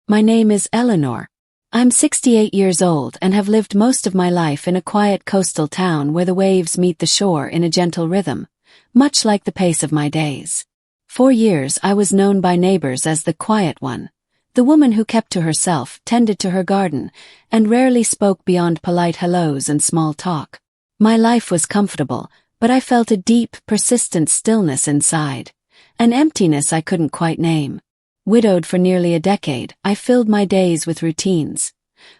My name is Eleanor. I'm 68 years old and have lived most of my life in a quiet coastal town where the waves meet the shore in a gentle rhythm, much like the pace of my days. For years I was known by neighbors as the quiet one, the woman who kept to herself, tended to her garden, and rarely spoke beyond polite hellos and small talk. My life was comfortable, but I felt a deep, persistent stillness inside, an emptiness I couldn't quite name. Widowed for nearly a decade, I filled my days with routines.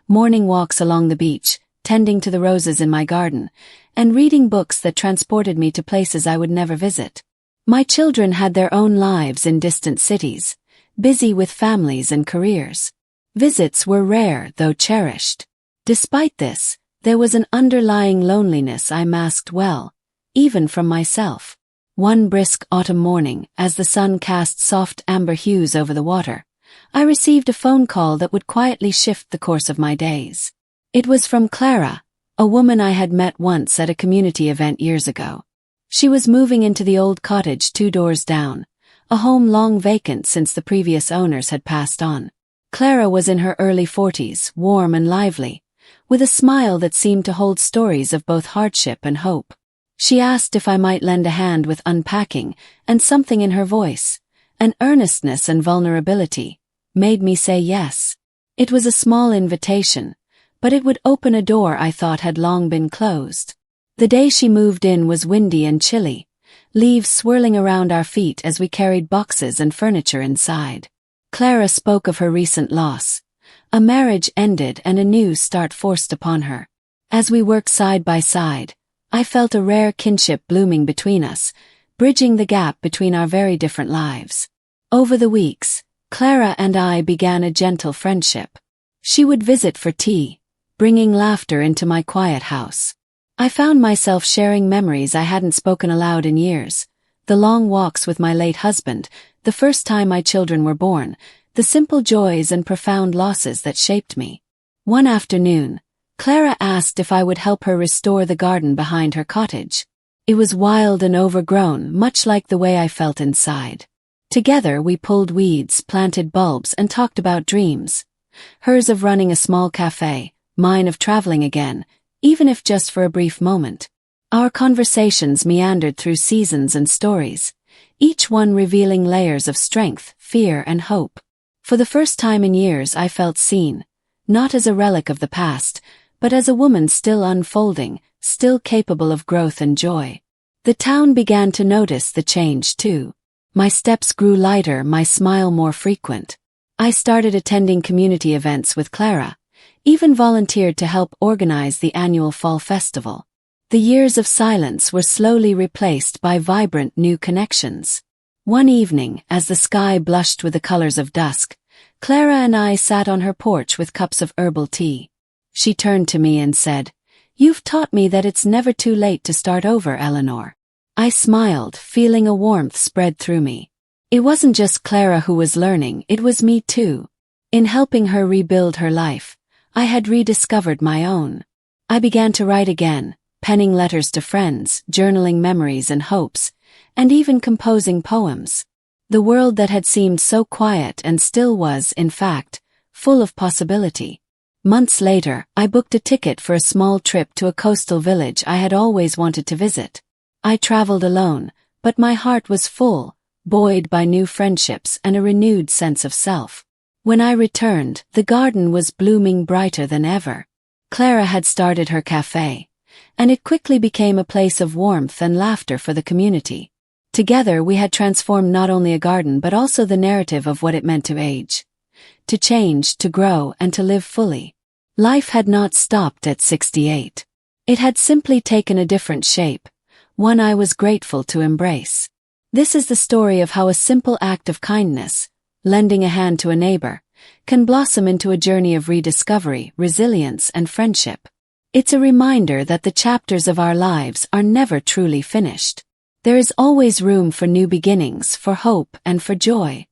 Morning walks along the beach, tending to the roses in my garden, and reading books that transported me to places I would never visit. My children had their own lives in distant cities, busy with families and careers. Visits were rare, though cherished. Despite this, there was an underlying loneliness I masked well, even from myself. One brisk autumn morning, as the sun cast soft amber hues over the water, I received a phone call that would quietly shift the course of my days. It was from Clara, a woman I had met once at a community event years ago. She was moving into the old cottage 2 doors down, a home long vacant since the previous owners had passed on. Clara was in her early 40s, warm and lively, with a smile that seemed to hold stories of both hardship and hope. She asked if I might lend a hand with unpacking, and something in her voice, an earnestness and vulnerability, made me say yes. It was a small invitation, but it would open a door I thought had long been closed. The day she moved in was windy and chilly, leaves swirling around our feet as we carried boxes and furniture inside. Clara spoke of her recent loss, a marriage ended and a new start forced upon her. As we worked side by side, I felt a rare kinship blooming between us, bridging the gap between our very different lives. Over the weeks, Clara and I began a gentle friendship. She would visit for tea, bringing laughter into my quiet house. I found myself sharing memories I hadn't spoken aloud in years, the long walks with my late husband, the first time my children were born, the simple joys and profound losses that shaped me. One afternoon, Clara asked if I would help her restore the garden behind her cottage. It was wild and overgrown, much like the way I felt inside. Together we pulled weeds, planted bulbs, and talked about dreams. Hers of running a small cafe, mine of traveling again, even if just for a brief moment. Our conversations meandered through seasons and stories, each one revealing layers of strength, fear, and hope. For the first time in years I felt seen, not as a relic of the past, but as a woman still unfolding, still capable of growth and joy. The town began to notice the change too. My steps grew lighter, my smile more frequent. I started attending community events with Clara, even volunteered to help organize the annual fall festival. The years of silence were slowly replaced by vibrant new connections. One evening, as the sky blushed with the colors of dusk, Clara and I sat on her porch with cups of herbal tea. She turned to me and said, "You've taught me that it's never too late to start over, Eleanor." I smiled, feeling a warmth spread through me. It wasn't just Clara who was learning, it was me too. In helping her rebuild her life, I had rediscovered my own. I began to write again, penning letters to friends, journaling memories and hopes, and even composing poems. The world that had seemed so quiet and still was, in fact, full of possibility. Months later, I booked a ticket for a small trip to a coastal village I had always wanted to visit. I traveled alone, but my heart was full, buoyed by new friendships and a renewed sense of self. When I returned, the garden was blooming brighter than ever. Clara had started her cafe, and it quickly became a place of warmth and laughter for the community. Together we had transformed not only a garden but also the narrative of what it meant to age, to change, to grow, and to live fully. Life had not stopped at 68. It had simply taken a different shape, one I was grateful to embrace. This is the story of how a simple act of kindness, lending a hand to a neighbor, can blossom into a journey of rediscovery, resilience, and friendship. It's a reminder that the chapters of our lives are never truly finished. There is always room for new beginnings, for hope, and for joy.